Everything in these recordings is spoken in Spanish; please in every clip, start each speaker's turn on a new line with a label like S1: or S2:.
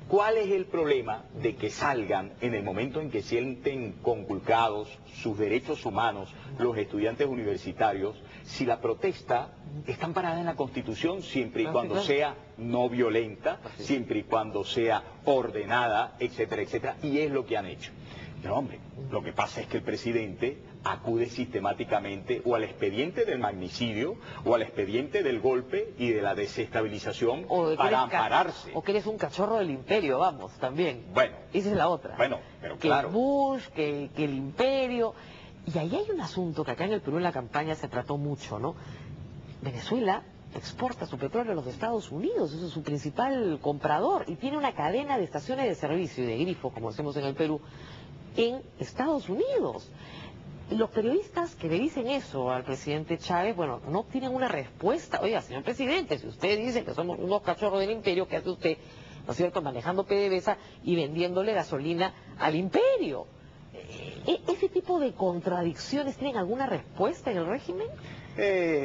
S1: ¿Cuál es el problema de que salgan en el momento en que sienten conculcados sus derechos humanos los estudiantes universitarios, si la protesta está amparada en la Constitución siempre y cuando sea no violenta, siempre y cuando sea ordenada, etcétera, etcétera? Y es lo que han hecho. Pero hombre, lo que pasa es que el presidente acude sistemáticamente o al expediente del magnicidio o al expediente del golpe y de la desestabilización para ampararse.
S2: O que eres un cachorro del imperio, vamos, también.
S1: Bueno.
S2: Esa es la otra.
S1: Bueno, pero
S2: que
S1: claro.
S2: Que Bush, que el imperio. Y ahí hay un asunto que acá en el Perú en la campaña se trató mucho, ¿no? Venezuela exporta su petróleo a los Estados Unidos, ese es su principal comprador, y tiene una cadena de estaciones de servicio y de grifo, como hacemos en el Perú, en Estados Unidos. Los periodistas que le dicen eso al presidente Chávez, bueno, no tienen una respuesta. Oiga, señor presidente, si usted dice que somos unos cachorros del imperio, ¿qué hace usted, no es cierto, manejando PDVSA y vendiéndole gasolina al imperio? ¿Ese tipo de contradicciones tienen alguna respuesta en el régimen?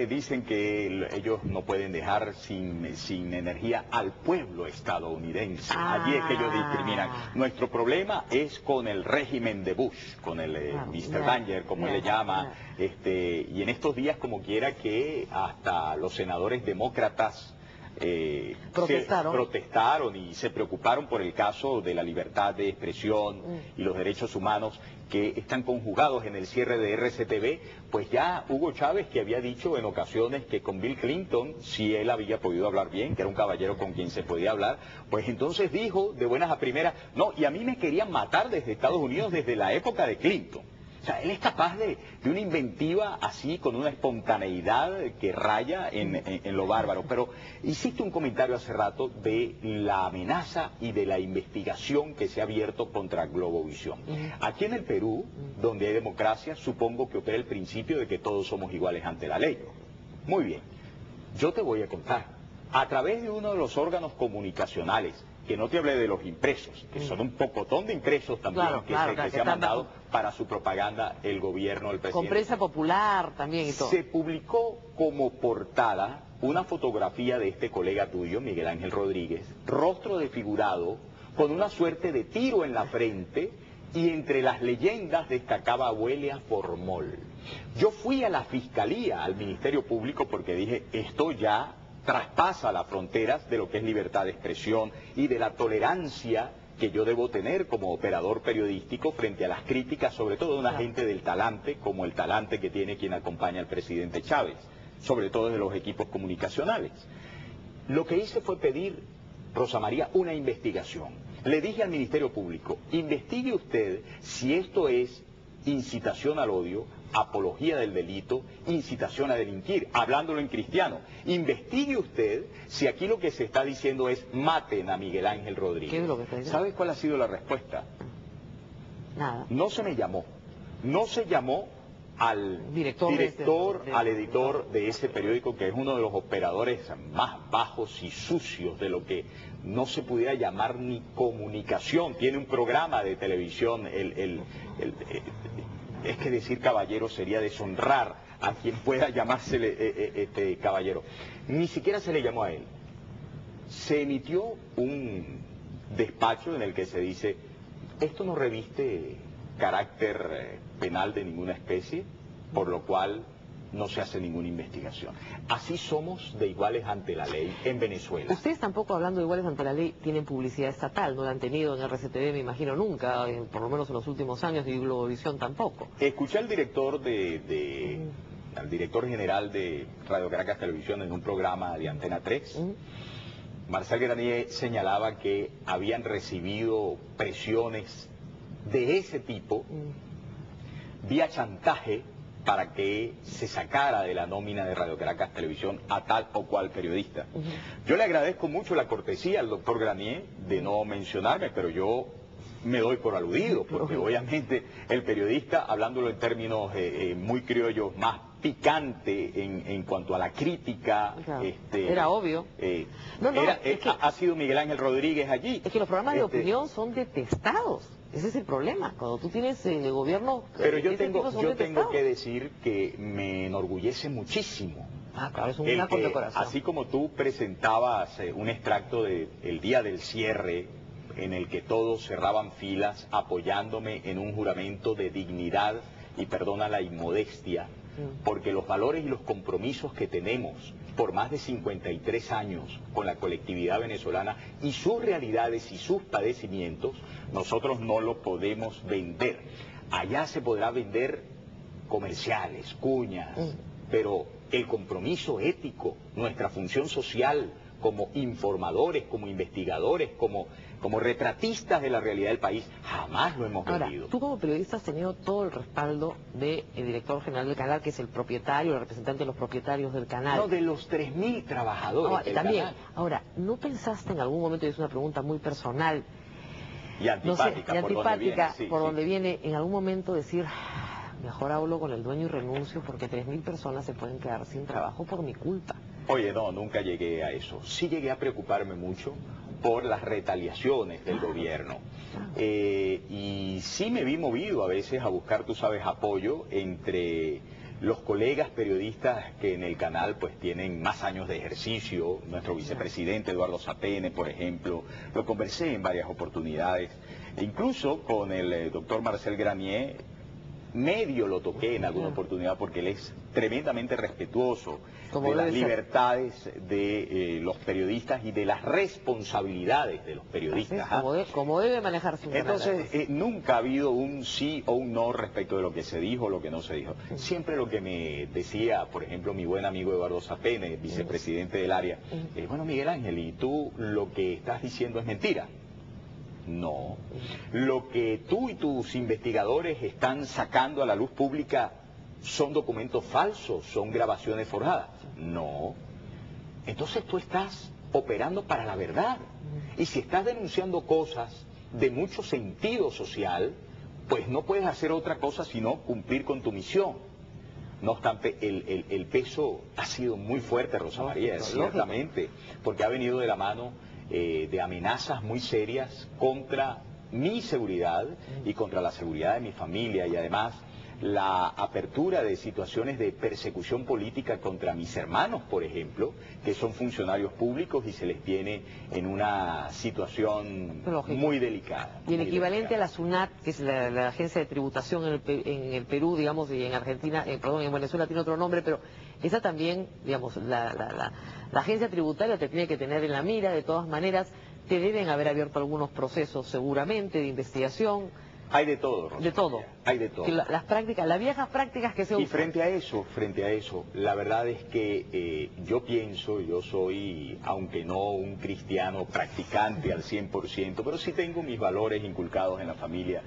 S1: Dicen que ellos no pueden dejar sin energía al pueblo estadounidense. Allí es que ellos discriminan. Nuestro problema es con el régimen de Bush, con el Mr. Danger, como él le llama. Y en estos días, como quiera que hasta los senadores demócratas protestaron y se preocuparon por el caso de la libertad de expresión y los derechos humanos que están conjugados en el cierre de RCTV. Pues ya Hugo Chávez, que había dicho en ocasiones que con Bill Clinton, si él había podido hablar bien, que era un caballero con quien se podía hablar, pues entonces dijo de buenas a primeras, no, y a mí me querían matar desde Estados Unidos desde la época de Clinton. O sea, él es capaz de una inventiva así, con una espontaneidad que raya en lo bárbaro. Pero hiciste un comentario hace rato de la amenaza y de la investigación que se ha abierto contra Globovisión. Aquí en el Perú, donde hay democracia, supongo que opera el principio de que todos somos iguales ante la ley. Muy bien, yo te voy a contar. A través de uno de los órganos comunicacionales, que no te hablé de los impresos, que son un pocotón de impresos también, que se ha mandado para su propaganda el gobierno del presidente.
S2: Con prensa popular también y todo.
S1: Se publicó como portada una fotografía de este colega tuyo, Miguel Ángel Rodríguez, rostro desfigurado, con una suerte de tiro en la frente, y entre las leyendas destacaba Huelia Formol. Yo fui a la fiscalía, al Ministerio Público, porque dije, esto ya traspasa las fronteras de lo que es libertad de expresión y de la tolerancia que yo debo tener como operador periodístico frente a las críticas, sobre todo de una gente del talante, como el talante que tiene quien acompaña al presidente Chávez, sobre todo de los equipos comunicacionales. Lo que hice fue pedir, Rosa María, una investigación. Le dije al Ministerio Público, investigue usted si esto es incitación al odio, apología del delito, incitación a delinquir, hablándolo en cristiano. Investigue usted si aquí lo que se está diciendo es maten a Miguel Ángel Rodríguez.
S2: ¿Qué es lo que está diciendo?
S1: ¿Sabes cuál ha sido la respuesta?
S2: Nada.
S1: No se me llamó. No se llamó al al editor de ese periódico, que es uno de los operadores más bajos y sucios de lo que no se pudiera llamar ni comunicación. Tiene un programa de televisión, es que decir caballero sería deshonrar a quien pueda llamársele caballero. Ni siquiera se le llamó a él. Se emitió un despacho en el que se dice, esto no reviste carácter penal de ninguna especie, por lo cual no se hace ninguna investigación. Así somos de iguales ante la ley en Venezuela.
S2: Ustedes tampoco, hablando de iguales ante la ley, tienen publicidad estatal, no la han tenido en RCTV, me imagino, nunca, por lo menos en los últimos años, y Globovisión tampoco.
S1: Escuché al director al director general de Radio Caracas Televisión en un programa de Antena 3, Marcel Granier señalaba que habían recibido presiones de ese tipo, vía chantaje, para que se sacara de la nómina de Radio Caracas Televisión a tal o cual periodista. Yo le agradezco mucho la cortesía al doctor Granier de no mencionarme, pero yo me doy por aludido, porque obviamente el periodista, hablándolo en términos muy criollos, más picante en cuanto a la crítica,
S2: era obvio.
S1: Ha sido Miguel Ángel Rodríguez allí.
S2: Es que los programas de opinión son detestados. Ese es el problema, cuando tú tienes el gobierno...
S1: Pero yo tengo que decir que me enorgullece muchísimo.
S2: Claro, es una condecoración.
S1: Así como tú presentabas un extracto del día del cierre, en el que todos cerraban filas apoyándome en un juramento de dignidad y perdona la inmodestia, porque los valores y los compromisos que tenemos por más de 53 años con la colectividad venezolana y sus realidades y sus padecimientos, nosotros no lo podemos vender. Allá se podrá vender comerciales, cuñas, pero el compromiso ético, nuestra función social como informadores, como investigadores, como retratistas de la realidad del país, jamás lo hemos vendido.
S2: Tú como periodista has tenido todo el respaldo del director general del canal, que es el propietario, el representante de los propietarios del canal.
S1: No, de los 3.000 trabajadores del
S2: también.
S1: canal.
S2: Ahora, ¿no pensaste en algún momento, y es una pregunta muy personal,
S1: y antipática,
S2: por donde viene, en algún momento decir, mejor hablo con el dueño y renuncio porque 3.000 personas se pueden quedar sin trabajo por mi culpa?
S1: Oye, no, nunca llegué a eso. Sí llegué a preocuparme mucho por las retaliaciones del gobierno. Y sí me vi movido a veces a buscar, tú sabes, apoyo entre los colegas periodistas que en el canal pues tienen más años de ejercicio. Nuestro vicepresidente Eduardo Zapene, por ejemplo, lo conversé en varias oportunidades. E incluso con el doctor Marcel Granier, medio lo toqué en alguna oportunidad porque él es tremendamente respetuoso de las libertades de los periodistas y de las responsabilidades de los periodistas.
S2: Como debe manejarse un canal.
S1: Entonces, nunca ha habido un sí o un no respecto de lo que se dijo o lo que no se dijo. Siempre lo que me decía, por ejemplo, mi buen amigo Eduardo Zapene, vicepresidente del área, bueno, Miguel Ángel, ¿y tú lo que estás diciendo es mentira? No. Lo que tú y tus investigadores están sacando a la luz pública son documentos falsos, son grabaciones forjadas. No. Entonces tú estás operando para la verdad. Y si estás denunciando cosas de mucho sentido social, pues no puedes hacer otra cosa sino cumplir con tu misión. No obstante, el peso ha sido muy fuerte, Rosa María, ciertamente, porque ha venido de la mano de amenazas muy serias contra mi seguridad y contra la seguridad de mi familia, y además la apertura de situaciones de persecución política contra mis hermanos, por ejemplo, que son funcionarios públicos y se les tiene en una situación muy delicada.
S2: Y el equivalente a la SUNAT, que es la agencia de tributación en el Perú, digamos, y en Argentina, perdón, en Venezuela tiene otro nombre, pero esa también, digamos, la agencia tributaria te tiene que tener en la mira, de todas maneras, te deben haber abierto algunos procesos seguramente de investigación.
S1: Hay de todo, Rosa.
S2: De todo.
S1: Hay de todo.
S2: Las viejas prácticas que se usan.
S1: Y frente a eso, la verdad es que yo soy, aunque no un cristiano practicante al 100%, pero sí tengo mis valores inculcados en la familia,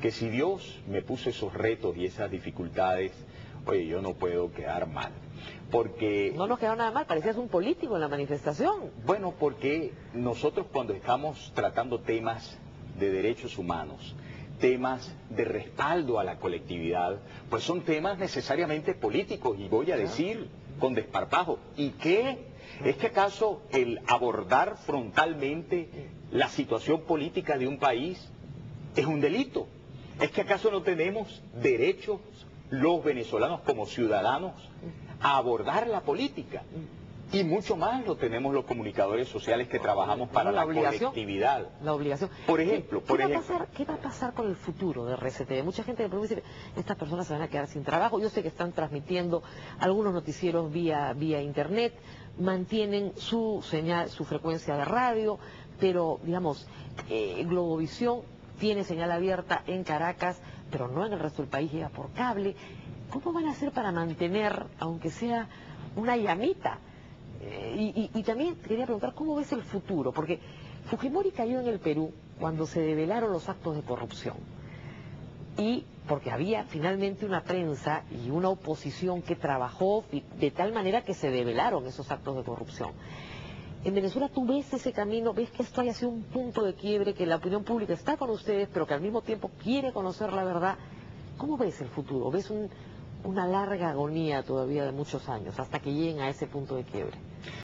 S1: que si Dios me puso esos retos y esas dificultades, oye, yo no puedo quedar mal. Porque...
S2: No nos quedó nada mal, parecías un político en la manifestación.
S1: Bueno, porque nosotros cuando estamos tratando temas de derechos humanos, temas de respaldo a la colectividad, pues son temas necesariamente políticos, y voy a decir con desparpajo, ¿y qué? ¿Es que acaso el abordar frontalmente la situación política de un país es un delito? ¿Es que acaso no tenemos derechos los venezolanos como ciudadanos a abordar la política? Y mucho más lo tenemos los comunicadores sociales que trabajamos para la colectividad.
S2: La obligación.
S1: Por ejemplo,
S2: ¿Qué va a pasar con el futuro de RCTV? Mucha gente me pregunta, estas personas se van a quedar sin trabajo. Yo sé que están transmitiendo algunos noticieros vía internet, mantienen su señal, su frecuencia de radio, pero, digamos, Globovisión tiene señal abierta en Caracas, pero no en el resto del país, llega por cable. ¿Cómo van a hacer para mantener, aunque sea una llamita? Y también quería preguntar, ¿cómo ves el futuro? Porque Fujimori cayó en el Perú cuando se develaron los actos de corrupción. Y porque había finalmente una prensa y una oposición que trabajó de tal manera que se develaron esos actos de corrupción. En Venezuela tú ves ese camino, ves que esto haya sido un punto de quiebre, que la opinión pública está con ustedes, pero que al mismo tiempo quiere conocer la verdad. ¿Cómo ves el futuro? ¿Ves una larga agonía todavía de muchos años hasta que lleguen a ese punto de quiebre?